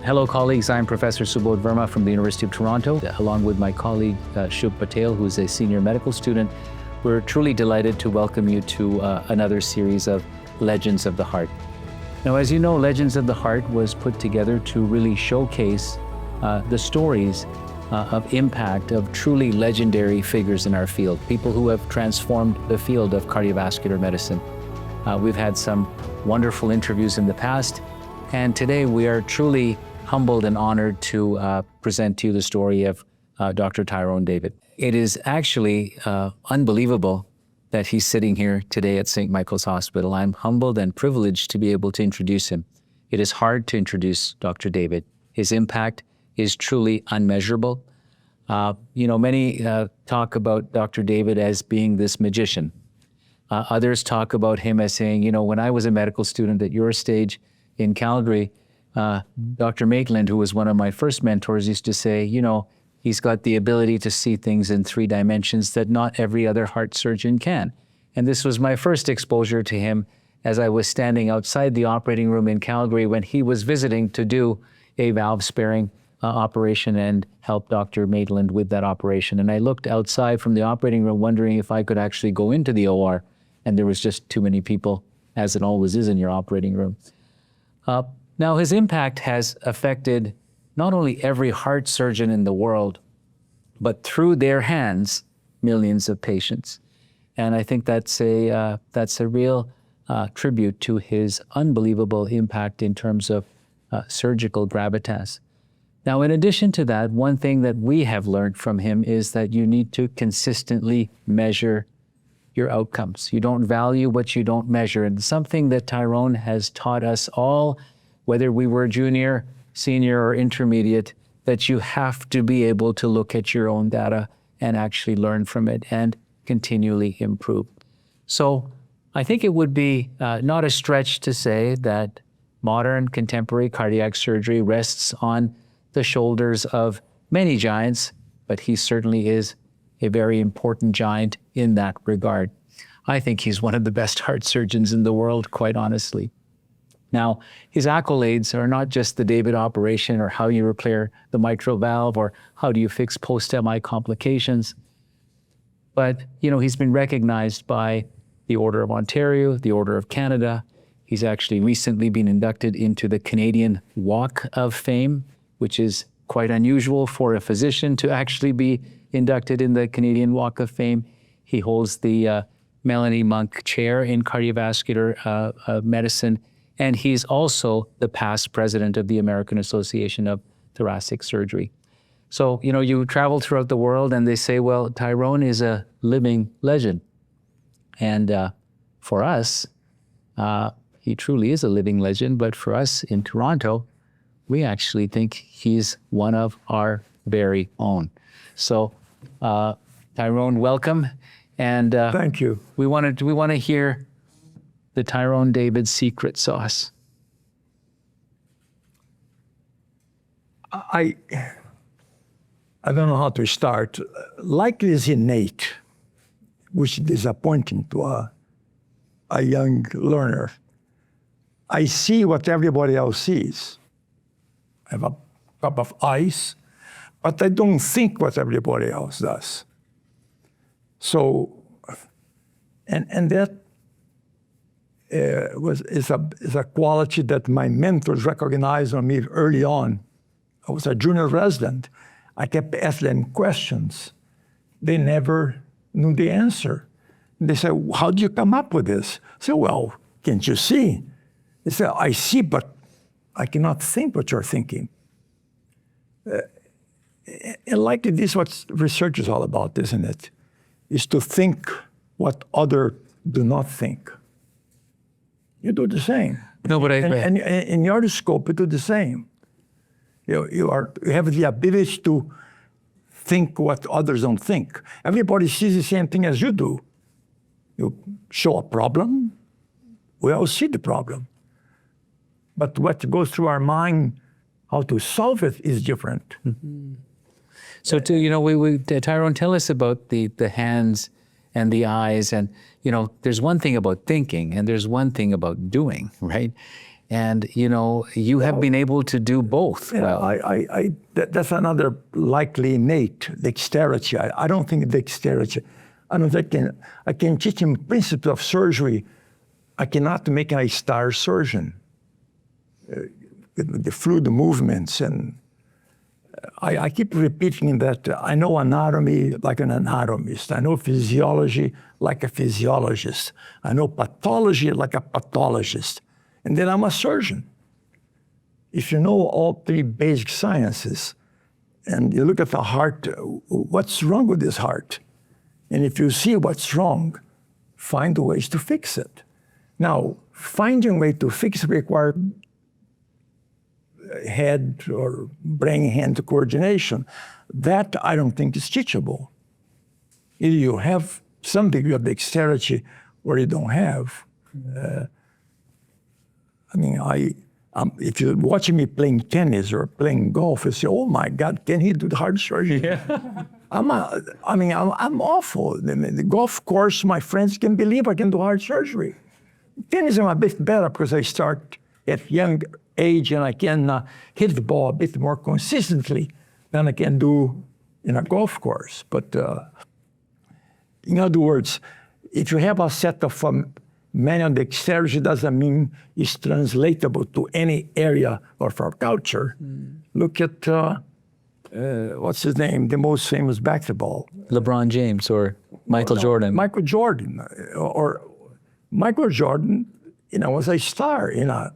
Hello, colleagues. I'm Professor Subodh Verma from the University of Toronto, along with my colleague Shubh Patel, who's a senior medical student. We're truly delighted to welcome you to another series of Legends of the Heart. Now, as you know, Legends of the Heart was put together to really showcase the stories of impact of truly legendary figures in our field, people who have transformed the field of cardiovascular medicine. We've had some wonderful interviews in the past, and today we are truly humbled and honored to present to you the story of Dr. Tirone David. It is actually unbelievable that he's sitting here today at St. Michael's Hospital. I'm humbled and privileged to be able to introduce him. It is hard to introduce Dr. David. His impact is truly unmeasurable. Many talk about Dr. David as being this magician. Others talk about him as saying, when I was a medical student at your stage in Calgary, Dr. Maitland, who was one of my first mentors, used to say, he's got the ability to see things in 3 dimensions that not every other heart surgeon can. And this was my first exposure to him as I was standing outside the operating room in Calgary when he was visiting to do a valve sparing operation and help Dr. Maitland with that operation. And I looked outside from the operating room wondering if I could actually go into the OR, and there was just too many people, as it always is in your operating room. Now, his impact has affected not only every heart surgeon in the world, but through their hands, millions of patients. And I think that's a real tribute to his unbelievable impact in terms of surgical gravitas. Now, in addition to that, one thing that we have learned from him is that you need to consistently measure your outcomes. You don't value what you don't measure. And something that Tirone has taught us all, whether we were junior, senior, or intermediate, that you have to be able to look at your own data and actually learn from it and continually improve. So I think it would be not a stretch to say that modern contemporary cardiac surgery rests on the shoulders of many giants, but he certainly is a very important giant in that regard. I think he's one of the best heart surgeons in the world, quite honestly. Now, his accolades are not just the David operation or how you repair the mitral valve or how do you fix post-MI complications, but he's been recognized by the Order of Ontario, the Order of Canada. He's actually recently been inducted into the Canadian Walk of Fame, which is quite unusual for a physician to actually be inducted in the Canadian Walk of Fame. He holds the Melanie Munk Chair in Cardiovascular Medicine, and he's also the past president of the American Association of Thoracic Surgery. So, you travel throughout the world and they say, well, Tirone is a living legend. And for us, he truly is a living legend, but for us in Toronto, we actually think he's one of our very own. So, Tirone, welcome. And thank you. We want to hear the Tirone David secret sauce. I don't know how to start. Like it is innate, which is disappointing to a young learner. I see what everybody else sees. I have a cup of ice, but I don't think what everybody else does. So, and that is a quality that my mentors recognized on me early on. I was a junior resident. I kept asking them questions. They never knew the answer. They said, how do you come up with this? I said, well, can't you see? They said, I see, but I cannot think what you're thinking. And like this is what research is all about, isn't it? Is to think what others do not think. You do the same. No, but and in your scope, you do the same. You have the ability to think what others don't think. Everybody sees the same thing as you do. You show a problem, we all see the problem. But what goes through our mind, how to solve it, is different. Mm-hmm. So, Tirone, tell us about the hands and the eyes. And, there's one thing about thinking and there's one thing about doing, right? And, you have been able to do both. Yeah, well. That's another likely innate dexterity. I don't think dexterity. I don't think I can teach him principles of surgery. I cannot make a star surgeon. The fluid movements, and I keep repeating that I know anatomy like an anatomist. I know physiology like a physiologist. I know pathology like a pathologist. And then I'm a surgeon. If you know all three basic sciences, and you look at the heart, what's wrong with this heart? And if you see what's wrong, find ways to fix it. Now, finding a way to fix it requires head or brain-hand coordination. That I don't think is teachable. Either you have some degree of dexterity or you don't have. If you're watching me playing tennis or playing golf, you say, "Oh my God, can he do the hard surgery?" Yeah. I'm awful. The golf course, my friends can believe I can do hard surgery. Tennis, I'm a bit better because I start at young age and I can hit the ball a bit more consistently than I can do in a golf course. But in other words, if you have a set of manual dexterity, doesn't mean it's translatable to any area of our culture. Look at, what's his name, the most famous basketball. LeBron James or Michael Jordan. Michael Jordan. Or Michael Jordan, was a star in a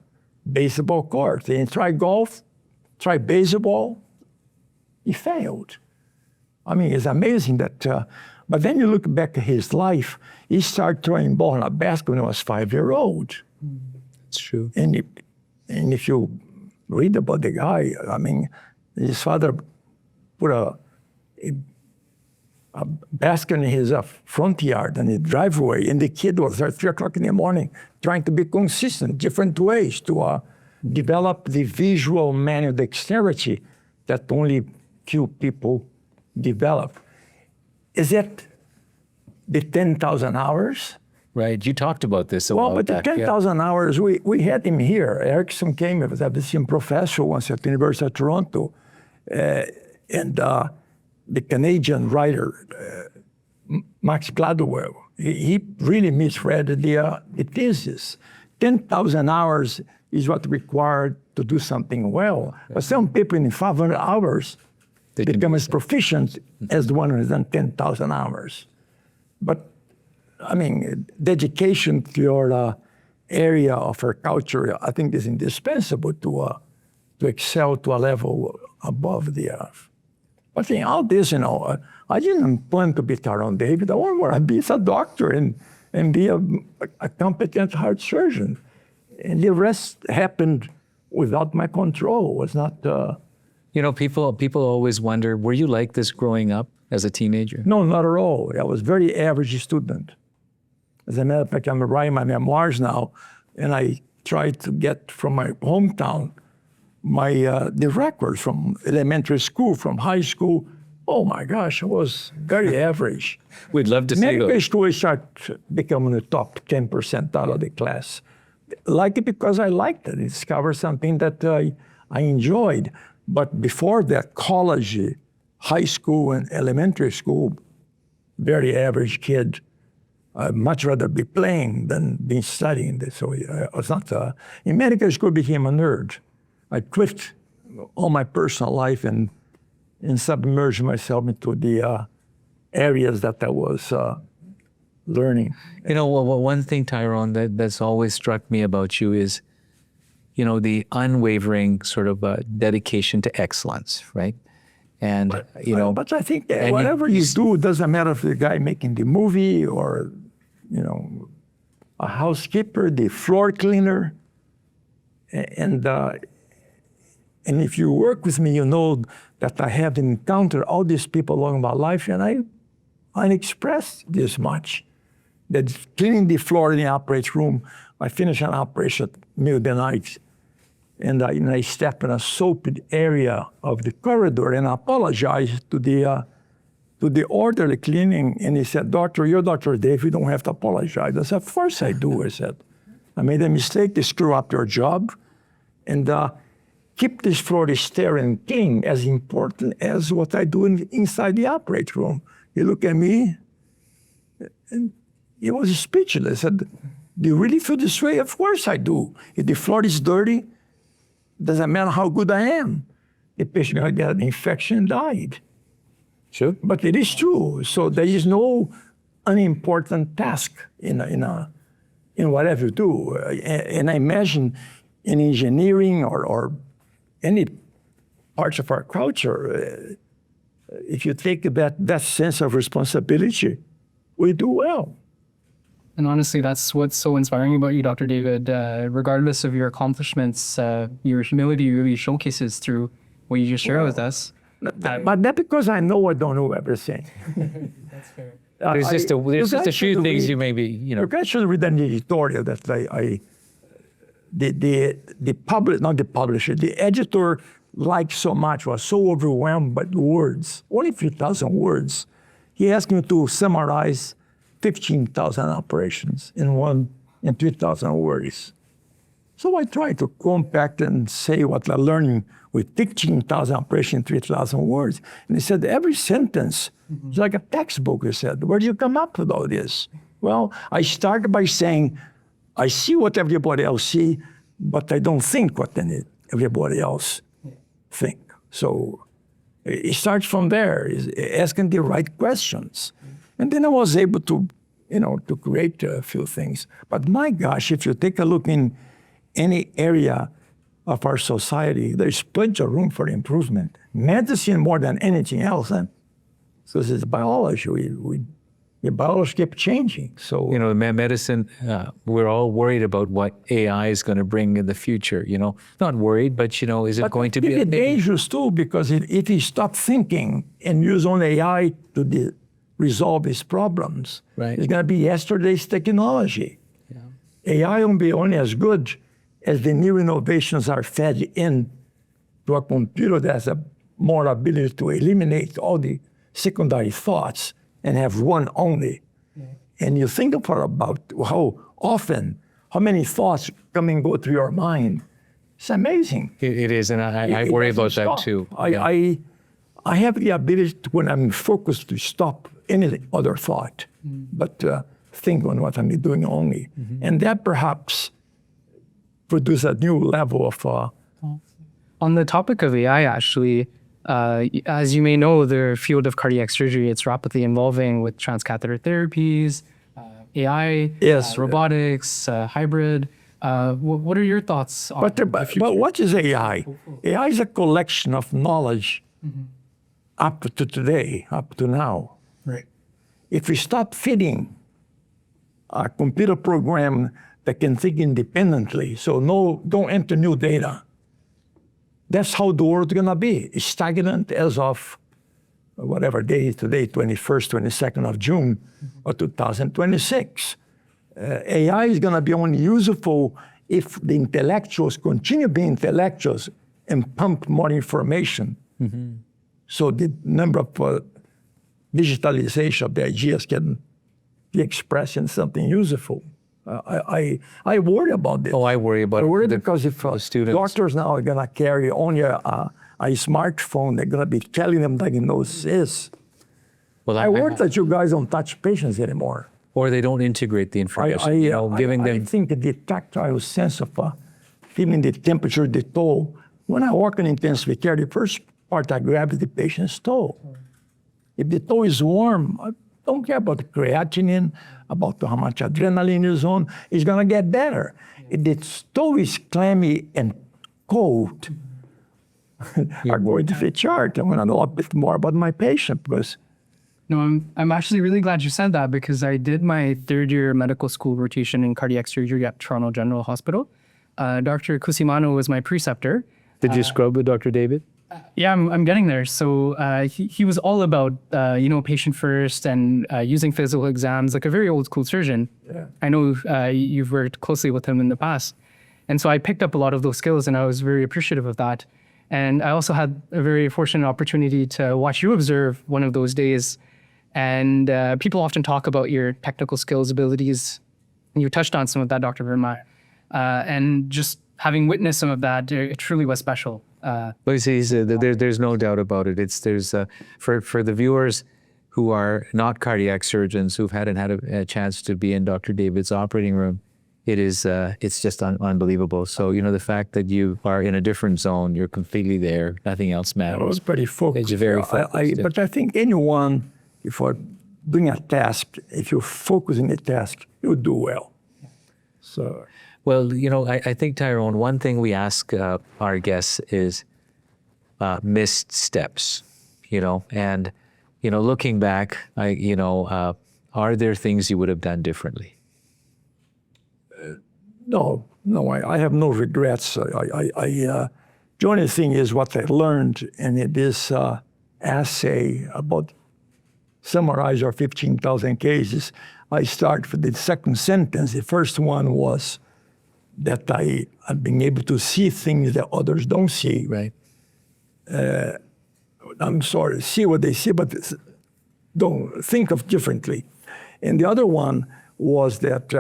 baseball court. He tried golf, tried baseball, he failed. It's amazing that, but then you look back at his life, he started throwing ball in a basket when he was 5-year-old. It's true. And if you read about the guy, his father put a basket in his front yard and the driveway, and the kid was at 3 o'clock in the morning trying to be consistent, different ways to develop the visual manual dexterity that only few people develop. Is it the 10,000 hours? Right, you talked about this a while back. Well, but the 10,000 hours, we had him here. Erickson came, he was a visiting professor once at the University of Toronto. And the Canadian writer, Max Gladwell, he really misread the thesis. 10,000 hours is what required to do something well. But some people in 500 hours become as proficient as the one who has done 10,000 hours. But, dedication to your area of our culture, I think, is indispensable to excel to a level above the earth. But in all this, I didn't plan to be Tirone David. I wanted to be a doctor and be a competent heart surgeon. And the rest happened without my control. It was not... people always wonder, were you like this growing up as a teenager? No, not at all. I was a very average student. As a matter of fact, I'm writing my memoirs now, and I tried to get from my hometown the records from elementary school, from high school. Oh my gosh, I was very average. We'd love to see medical those. school, I started becoming the top 10% out of the class. Like it because I liked it. I discovered something that I enjoyed. But before that, college, high school, and elementary school, very average kid. I'd much rather be playing than be studying. So I was not, in medical school, I became a nerd. I quit all my personal life and submerged myself into the areas that I was learning. One thing, Tirone, that's always struck me about you is, the unwavering sort of dedication to excellence, right? And, But I think whatever you do, it doesn't matter if the guy making the movie or, a housekeeper, the floor cleaner. And if you work with me, you know that I have encountered all these people along my life, and I express this much. That cleaning the floor in the operating room, I finish an operation at middle of the night, and I step in a soapy area of the corridor and I apologize to the orderly cleaning, and he said, "Doctor, you're Dr. Dave, you don't have to apologize." I said, "Of course I do," I said. "I made a mistake, they screw up your job. And keep this floor sterile clean as important as what I do inside the operating room. He looked at me, and he was speechless. I said, do you really feel this way? Of course I do. If the floor is dirty, doesn't matter how good I am. The patient gonna get an infection and died. Sure. But it is true. So there is no unimportant task in whatever you do. And I imagine in engineering or any parts of our culture, if you take that sense of responsibility, we do well. And honestly, that's what's so inspiring about you, Dr. David. Regardless of your accomplishments, your humility really showcases through what you just shared with us. But that's because I know I don't know everything. That's fair. There's just a few things you maybe, You guys should read an editorial that the editor liked so much, was so overwhelmed by the words, only 3,000 words. He asked me to summarize 15,000 operations in 3,000 words. So I tried to compact and say what I learned with 15,000 operations in 3,000 words. And he said, every sentence is like a textbook, he said. Where do you come up with all this? Well, I started by saying, I see what everybody else see, but I don't think what everybody else think. So it starts from there, is asking the right questions. And then I was able to, to create a few things. But my gosh, if you take a look in any area of our society, there's plenty of room for improvement. Medicine more than anything else, because it's biology. The biology kept changing. So medicine, we're all worried about what AI is going to bring in the future. Not worried, but is it going to be dangerous too? Because if you stop thinking and use only AI to resolve these problems, right, it's going to be yesterday's technology. Yeah. AI won't be only as good as the new innovations are fed in to a computer that has a more ability to eliminate all the secondary thoughts and have one only. Yeah. And you think about how many thoughts come and go through your mind. It's amazing. It is, and I worry about that too. I have the ability to, when I'm focused, to stop any other thought, but think on what I'm doing only. Mm-hmm. And that perhaps produce a new level of... On the topic of AI, actually, as you may know, the field of cardiac surgery, it's rapidly evolving with transcatheter therapies, AI, yes, robotics, hybrid. What are your thoughts on the future? But what is AI? AI is a collection of knowledge up to today, up to now. Right. If we stop feeding a computer program that can think independently, so don't enter new data, that's how the world's gonna be. It's stagnant as of whatever day today, 21st, 22nd of June of 2026. AI is gonna be only useful if the intellectuals continue being intellectuals and pump more information. Mm-hmm. So the number of digitalization of the ideas can be expressed in something useful. I worry about this. Oh, I worry about it. I worry because if students. Doctors now are going to carry only a smartphone, they're going to be telling them diagnosis. Well, I worry that you guys don't touch patients anymore. Or they don't integrate the information. Giving them. I think the tactile sense of feeling the temperature, the toe. When I work in intensive care, the first part I grab is the patient's toe. If the toe is warm, I don't care about the creatinine, about how much adrenaline is on. It's going to get better. If the toe is clammy and cold, I'm going to the chart. I'm going to know a bit more about my patient because... No, I'm actually really glad you said that because I did my third year medical school rotation in cardiac surgery at Toronto General Hospital. Dr. Cusimano was my preceptor. Did you scrub with Dr. David? Yeah, I'm getting there. So he was all about, patient first and using physical exams, like a very old school surgeon. Yeah. I know you've worked closely with him in the past. And so I picked up a lot of those skills and I was very appreciative of that. And I also had a very fortunate opportunity to watch you observe one of those days. And people often talk about your technical skills, abilities, and you touched on some of that, Dr. Verma. And just having witnessed some of that, it truly was special. But you see, there's no doubt about it. For the viewers who are not cardiac surgeons, who hadn't had a chance to be in Dr. David's operating room, it's just unbelievable. So, the fact that you are in a different zone, you're completely there, nothing else matters. I was pretty focused. You're very focused. But I think anyone, if you're doing a task, if you focus on a task, you'll do well. So, well, I think, Tirone, one thing we ask our guests is missed steps, and, looking back, are there things you would have done differently? No, I have no regrets. The only thing is what I learned in this essay about summarize our 15,000 cases. I start with the second sentence. The first one was that I've been able to see things that others don't see. Right. I'm sorry, see what they see, but don't think of differently. And the other one was that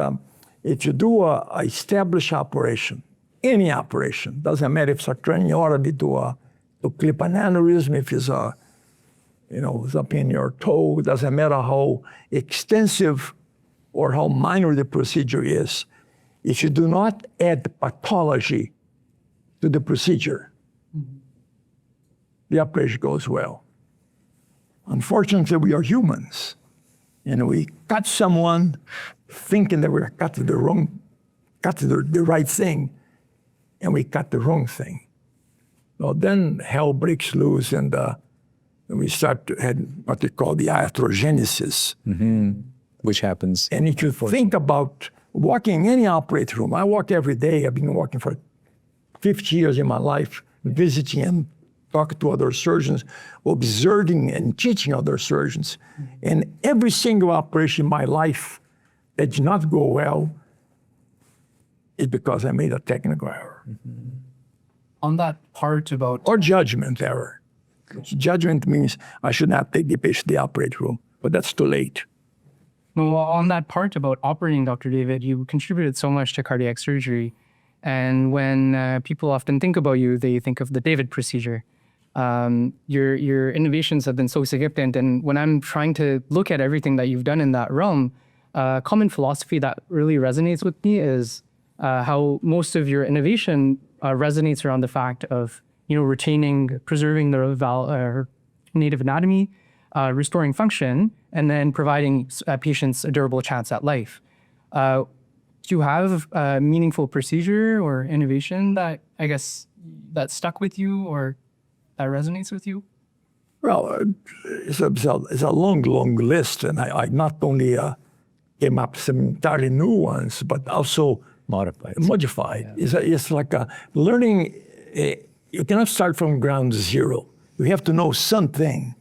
if you do a established operation, any operation, doesn't matter if it's a craniotomy to clip an aneurysm, if it's it's up in your toe, doesn't matter how extensive or how minor the procedure is. If you do not add pathology to the procedure, the operation goes well. Unfortunately, we are humans, and we cut someone thinking that we're cut the right thing, and we cut the wrong thing. Well, then hell breaks loose, and we start to have what we call the iatrogenesis. Mm-hmm. Which happens. And if you think about walking in any operating room, I walk every day. I've been walking for 50 years in my life, visiting and talking to other surgeons, observing and teaching other surgeons. And every single operation in my life that did not go well is because I made a technical error. Mm-hmm. On that part about... Or judgment error. Judgment means I should not take the patient to the operating room, but that's too late. Well, on that part about operating, Dr. David, you contributed so much to cardiac surgery. And when people often think about you, they think of the David procedure. Your innovations have been so significant. And when I'm trying to look at everything that you've done in that realm, common philosophy that really resonates with me is how most of your innovation resonates around the fact of preserving the native anatomy, restoring function, and then providing patients a durable chance at life. Do you have a meaningful procedure or innovation that that stuck with you or that resonates with you? Well, it's a long list, and I not only came up with some entirely new ones, but also modified. Yeah. It's like learning. You cannot start from ground zero. You have to know something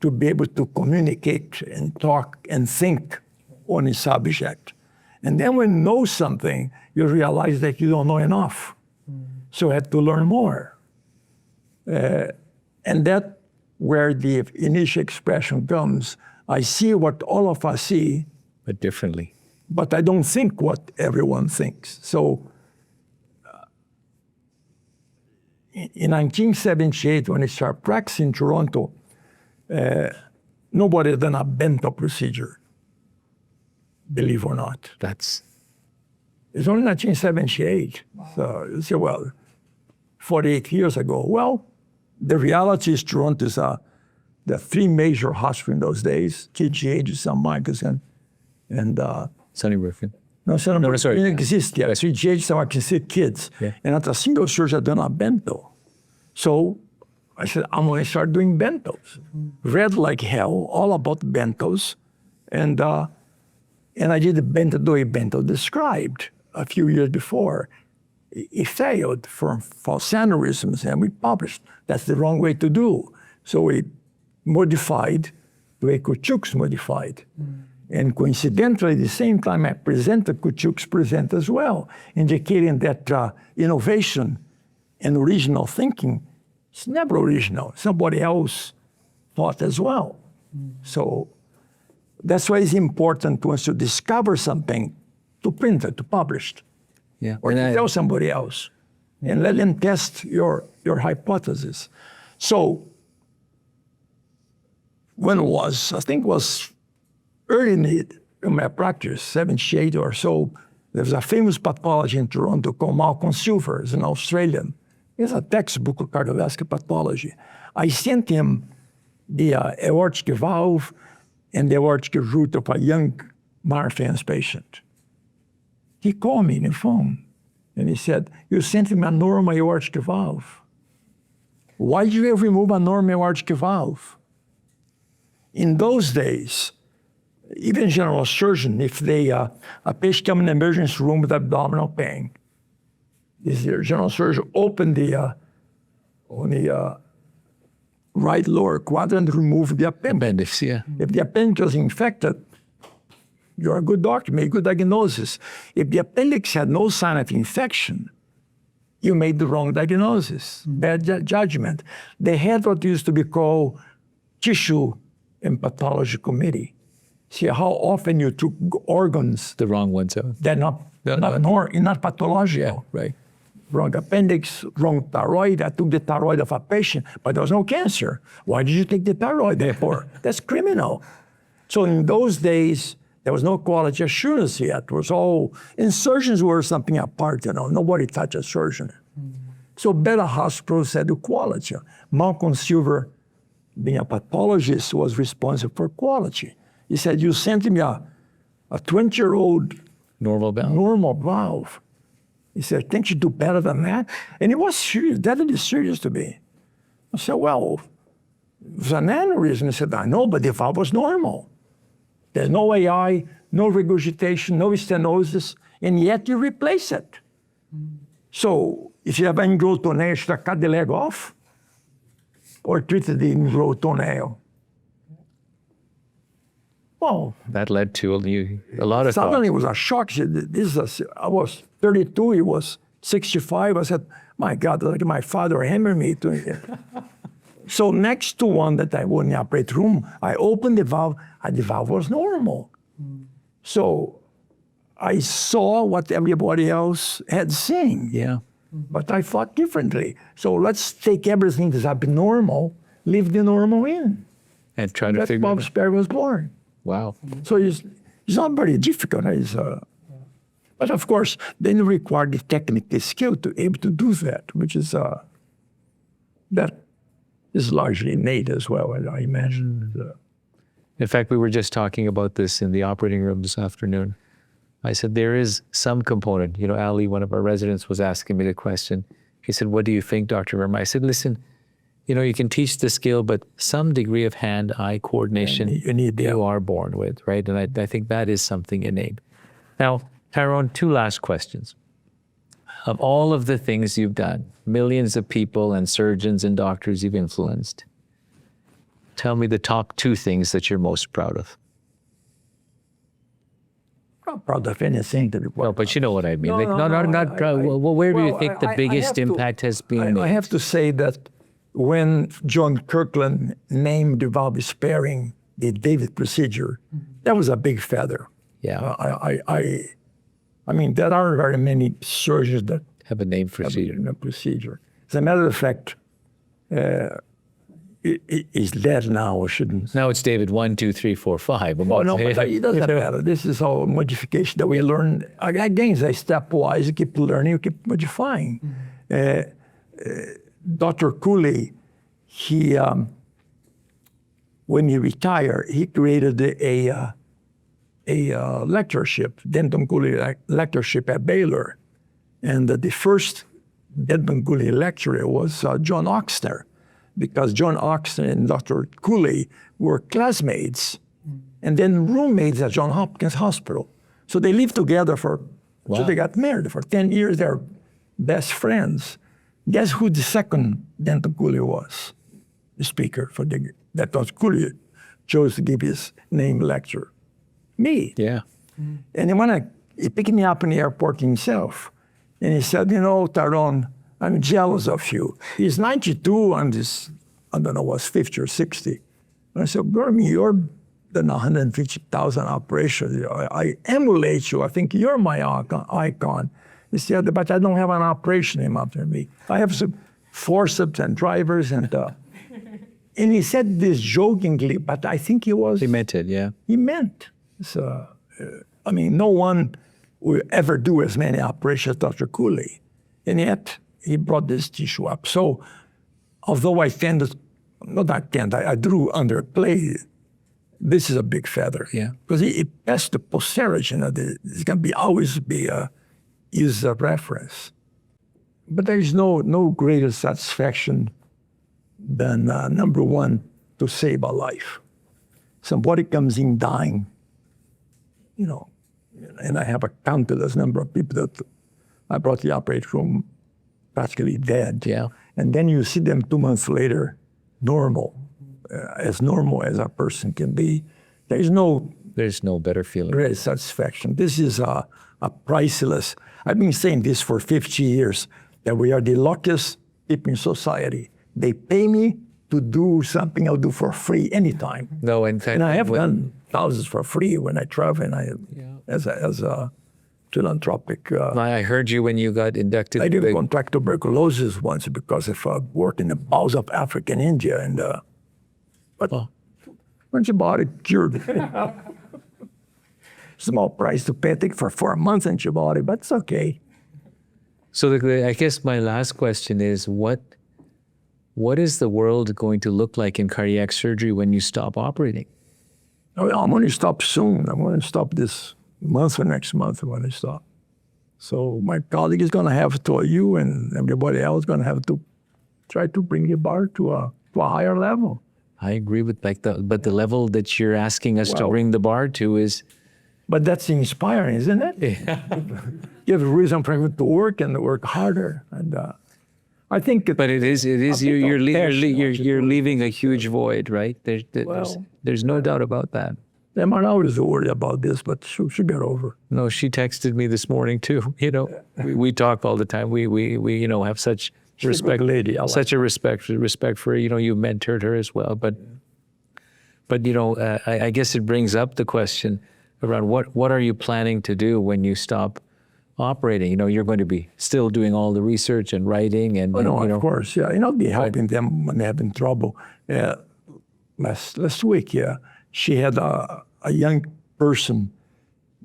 to be able to communicate and talk and think on a subject. And then when you know something, you realize that you don't know enough. So I had to learn more. And that's where the initial expression comes. I see what all of us see. But differently. But I don't think what everyone thinks. So in 1978, when I started practicing in Toronto, nobody had done a bento procedure, believe it or not. It's only 1978. Wow. So you say, well, 48 years ago. Well, the reality is Toronto is the three major hospitals in those days, TGH, St. Michael's, and Sunnybrook. No, Sunnybrook sorry. didn't exist yet. 3GH, St. Michael's, kids. Yeah. And not a single surgeon had done a bento. So I said, I'm going to start doing bentos. Read like hell, all about bentos. And I did the bento described a few years before. It failed from false aneurysms, and we published. That's the wrong way to do. So we modified the way Kuchuk's modified. And coincidentally, at the same time I presented, Kuchuk's present as well, indicating that innovation and original thinking is never original. Somebody else thought as well. So that's why it's important once you discover something to print it, to publish it. Yeah. Or tell somebody else and let them test your hypothesis. So when it was, I think it was early in my practice, 78 or so, there was a famous pathologist in Toronto called Malcolm Silver, he's an Australian. He has a textbook of cardiovascular pathology. I sent him the aortic valve and the aortic root of a young Marfan's patient. He called me on the phone and he said, you sent him a normal aortic valve. Why did you remove a normal aortic valve? In those days, even general surgeon, if a patient come in the emergency room with abdominal pain, this general surgeon opened on the right lower quadrant, remove the appendix. Yeah. If the appendix was infected, you're a good doctor, made good diagnosis. If the appendix had no sign of infection, you made the wrong diagnosis, bad judgment. They had what used to be called tissue and pathology committee. See how often you took organs The wrong ones. that not pathological. Yeah, right. Wrong appendix, wrong thyroid. I took the thyroid of a patient, but there was no cancer. Why did you take the thyroid therefore? That's criminal. So in those days, there was no quality assurance yet. It was all, and surgeons were something apart, nobody touched a surgeon. So better hospitals had the quality. Malcolm Silver, being a pathologist, was responsible for quality. He said, you sent me a 20-year-old Normal valve. normal valve. He said, can't you do better than that? And it was serious, deadly serious to me. I said, well, it was an aneurysm. He said, I know, but the valve was normal. There's no AI, no regurgitation, no stenosis, and yet you replace it. So if you have an ingrown toenail, should I cut the leg off or treat the ingrown toenail? Well, That led to a lot of suddenly it thought. was a shock. I was 32, he was 65. I said, my God, like my father hammered me to it. So next to one that I was in the operating room, I opened the valve, and the valve was normal. So I saw what everybody else had seen, Yeah. but I thought differently. So let's take everything that's abnormal, leave the normal in. And try to That's figure how it out. Sperry was born. Wow. So it's not very difficult. But of course, then you require the technical skill to be able to do that, which is that is largely innate as well, I imagine. In fact, we were just talking about this in the operating room this afternoon. I said, there is some component. Ali, one of our residents, was asking me the question. He said, what do you think, Dr. Verma? I said, listen, you can teach the skill, but some degree of hand-eye coordination you are born with, right? And I think that is something innate. Now, Tyrone, two last questions. Of all of the things you've done, millions of people and surgeons and doctors you've influenced, tell me the top two things that you're most proud of. I'm not proud of anything to be proud Well, but you know what I mean. No, Not proud. Well, where do you think the I biggest have to- impact has been I made? have to say that when John Kirkland named the valve sparing the David procedure, that was a big feather. Yeah. I mean, there aren't very many surgeons that Have a name have procedure. a procedure. As a matter of fact, he's dead now, or shouldn't. Now it's David 1, 2, 3, 4, 5. Oh, no, but it doesn't matter. This is all modification that we learn. Again, it's a stepwise. You keep learning, you keep modifying. Dr. Cooley, when he retired, he created a lectureship, Denton Cooley lectureship at Baylor. And the first Denton Cooley lecturer was John Oxner, because John Oxner and Dr. Cooley were classmates and then roommates at Johns Hopkins Hospital. So they lived together so they got married for 10 years. They're best friends. Guess who the second Denton Cooley was? The speaker that was Cooley chose to give his name lecture. Me. Yeah. And he picked me up in the airport himself. And he said, Tyrone, I'm jealous of you. He's 92 and I don't know, was 50 or 60. And I said, Verma, you're done 150,000 operations. I emulate you. I think you're my icon. He said, but I don't have an operation room after me. I have some forceps and drivers and he said this jokingly, but I think he meant it, yeah. He meant. So, I mean, no one will ever do as many operations as Dr. Cooley. And yet, he brought this tissue up. So, although I drew underplay, this is a big feather. Yeah. Because it passed the posterior, it's going to always be used as a reference. But there is no greater satisfaction than, number one, to save a life. Somebody comes in dying, and I have a countless number of people that I brought to the operating room practically dead. Yeah. And then you see them 2 months later, normal as a person can be. There's no better feeling. Great satisfaction. This is a priceless. I've been saying this for 50 years, that we are the luckiest people in society. They pay me to do something I'll do for free anytime. No, in fact, and I have done thousands for free when I travel, and as a philanthropic. I heard you when you got inducted. I didn't contract tuberculosis once because of work in the bowels of Africa and India, and once about it, cured. Small price to pay, I think, for 4 months antibiotic, but it's okay. So I guess my last question is, what is the world going to look like in cardiac surgery when you stop operating? I'm going to stop soon. I'm going to stop this month or next month. I'm going to stop. So my colleague is going to have to, you and everybody else is going to have to try to bring the bar to a higher level. I agree with but the level that you're asking us to bring the bar to is. But that's inspiring, isn't it? Yeah. You have a reason for him to work and work harder. And I think. But it is. You're leaving a huge void, right? There's no doubt about that. I'm always worried about this, but she'll get over. No, she texted me this morning too. We talk all the time. We have such respect, lady. Such a respect for you mentored her as well. But I guess it brings up the question around what are you planning to do when you stop operating? You're going to be still doing all the research and writing and. Of course, yeah. I'll be helping them when they're having trouble. Last week, she had a young person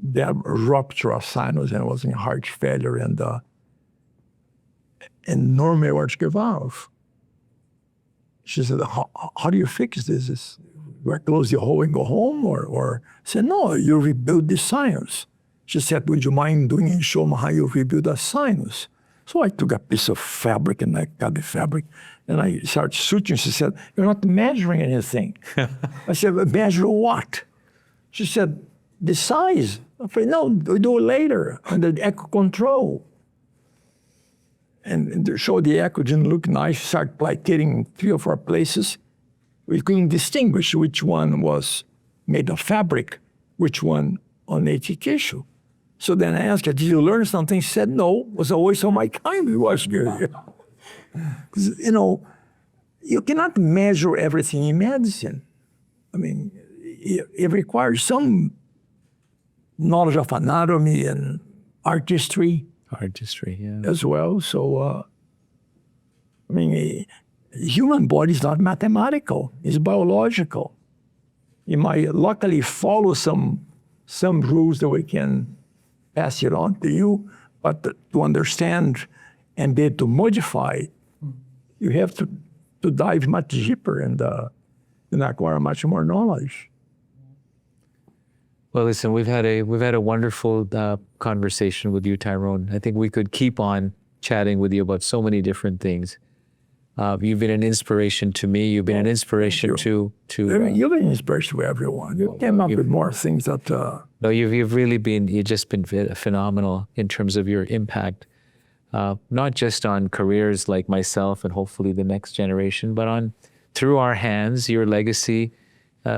that ruptured a sinus and was in heart failure and normal aortic valve. She said, how do you fix this? Do I close the hole and go home? Or I said, no, you rebuild the sinus. She said, would you mind doing and show me how you rebuild a sinus? So I took a piece of fabric and I cut the fabric and I started suturing. She said, you're not measuring anything. I said, measure what? She said, the size. I said, no, we do it later under the echo control. And to show the echo didn't look nice, she started plicating 3 or 4 places. We couldn't distinguish which one was made of fabric, which one on native tissue. So then I asked her, did you learn something? She said, no, it was a waste of my time. It was good. Because, you cannot measure everything in medicine. I mean, it requires some knowledge of anatomy and artistry. Artistry, yeah. As well. So, human body is not mathematical. It's biological. You might luckily follow some rules that we can pass it on to you, but to understand and be able to modify, you have to dive much deeper and acquire much more knowledge. Well, listen, we've had a wonderful conversation with you, Tirone. I think we could keep on chatting with you about so many different things. You've been an inspiration to me. You've been an inspiration to. You've been an inspiration to everyone. You came up with more things that. No, you've just been phenomenal in terms of your impact, not just on careers like myself and hopefully the next generation, but through our hands, your legacy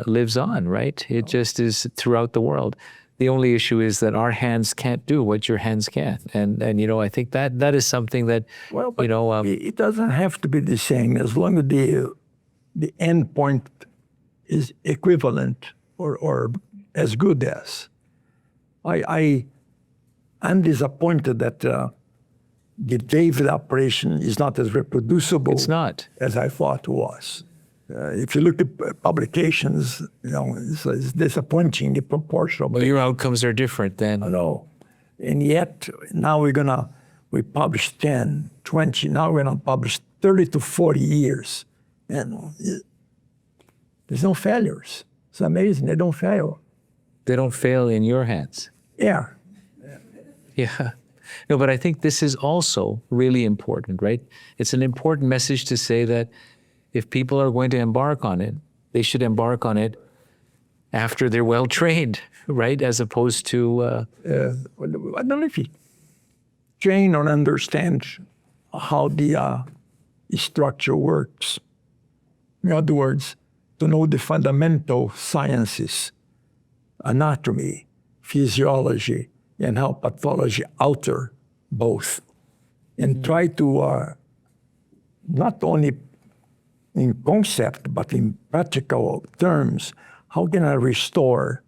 lives on, right? It just is throughout the world. The only issue is that our hands can't do what your hands can. And I think that is something that, it doesn't have to be the same as long as the end point is equivalent or as good as. I'm disappointed that the David operation is not as reproducible It's not. as I thought it was. If you look at publications, it's disappointing, the proportional. Well, your outcomes are different then. I know. And yet, now we publish 10, 20, now we're going to publish 30 to 40 years. And there's no failures. It's amazing, they don't fail. They don't fail in your hands. Yeah. Yeah. No, but I think this is also really important, right? It's an important message to say that if people are going to embark on it, they should embark on it after they're well trained, right? As opposed to... I don't know if you train or understand how the structure works. In other words, to know the fundamental sciences, anatomy, physiology, and how pathology alter both. And try to, not only in concept, but in practical terms, how can I restore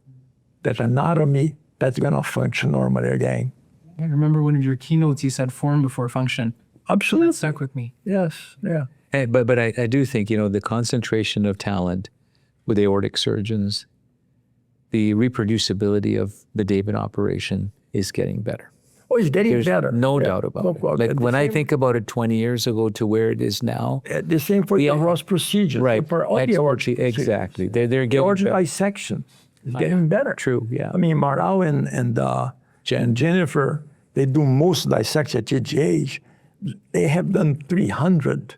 that anatomy that's going to function normally again? I remember one of your keynotes, you said form before function. Absolutely. That stuck with me. Yes, yeah. Hey, but I do think, the concentration of talent with aortic surgeons, the reproducibility of the David operation is getting better. Oh, it's getting There's better. no doubt about it. Like when I think about it 20 years ago to where it is now. The same for the Ross procedure. Right. For all the aortic Exactly. They're the getting aortic better. dissection is getting better. True, yeah. I mean, Marau and Jennifer, they do most dissection at TGH. They have done 300.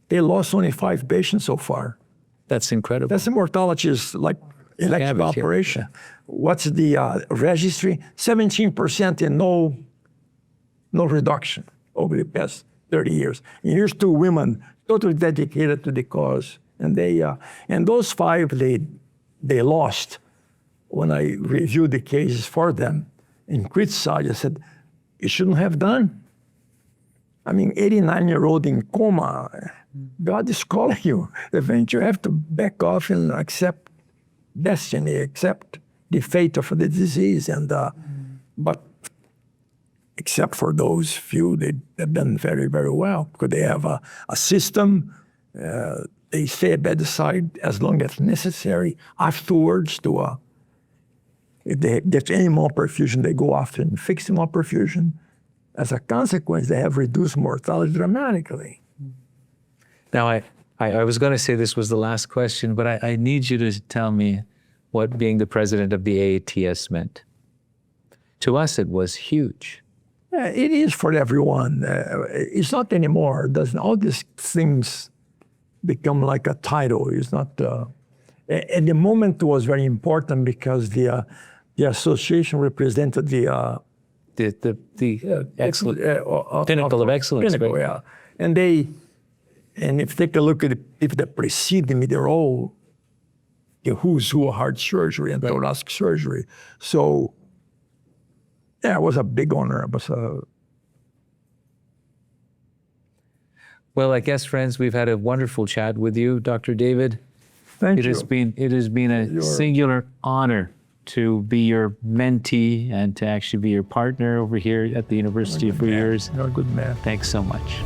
They lost only 5 patients so far. That's incredible. That's the mortality is like elective Average, yeah. operation. What's the registry? 17% and no reduction over the past 30 years. And here's 2 women totally dedicated to the cause. And they and those 5 they lost. When I reviewed the cases for them and criticized, I said, you shouldn't have done. I mean, 89-year-old in coma, God is calling you. Eventually you have to back off and accept destiny, accept the fate of the disease. And but except for those few, they've done very, very well because they have a system. They stay at bedside as long as necessary. Afterwards, if they get any more perfusion, they go after and fix more perfusion. As a consequence, they have reduced mortality dramatically. Now, I was going to say this was the last question, but I need you to tell me what being the president of the AATS meant. To us, it was huge. Yeah, it is for everyone. It's not anymore. Doesn't all these things become like a title? It's not. At the moment, it was very important because the association represented the excellent pinnacle of excellence. Pinnacle, right? Yeah. And if you take a look at the people that precede me, they're all the who's who of heart surgery and thoracic surgery. So, yeah, it was a big honor. It was Well, I guess, friends, we've had a wonderful chat with you, Dr. David. Thank you. It has been a singular honor to be your mentee and to actually be your partner over here at the university for years. You're a good man. Thanks so much.